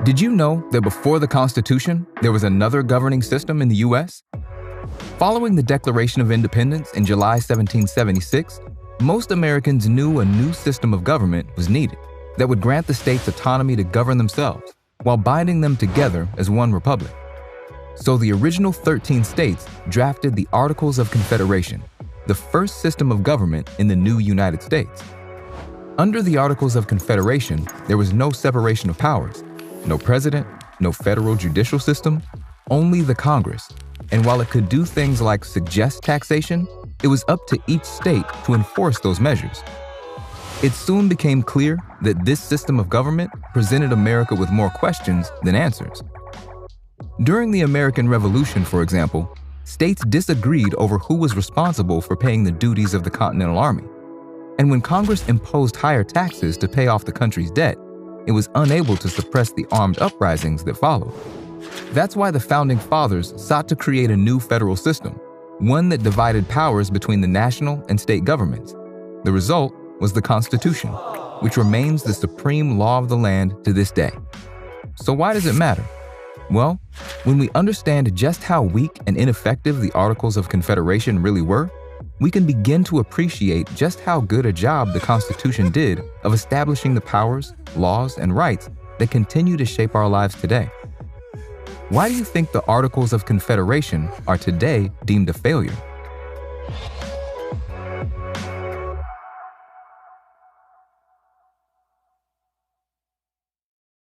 Did you know that before the Constitution, there was another governing system in the U.S.? Following the Declaration of Independence in July 1776, most Americans knew a new system of government was needed that would grant the states autonomy to govern themselves while binding them together as one republic. So the original 13 states drafted the Articles of Confederation, the first system of government in the new United States. Under the Articles of Confederation, there was no separation of powers, no president, no federal judicial system, only the Congress. And while it could do things like suggest taxation, it was up to each state to enforce those measures. It soon became clear that this system of government presented America with more questions than answers. During the American Revolution, for example, states disagreed over who was responsible for paying the duties of the Continental Army. And when Congress imposed higher taxes to pay off the country's debt, it was unable to suppress the armed uprisings that followed. That's why the Founding Fathers sought to create a new federal system, one that divided powers between the national and state governments. The result was the Constitution, which remains the supreme law of the land to this day. So why does it matter? Well, when we understand just how weak and ineffective the Articles of Confederation really were, we can begin to appreciate just how good a job the Constitution did of establishing the powers, laws, and rights that continue to shape our lives today. Why do you think the Articles of Confederation are today deemed a failure?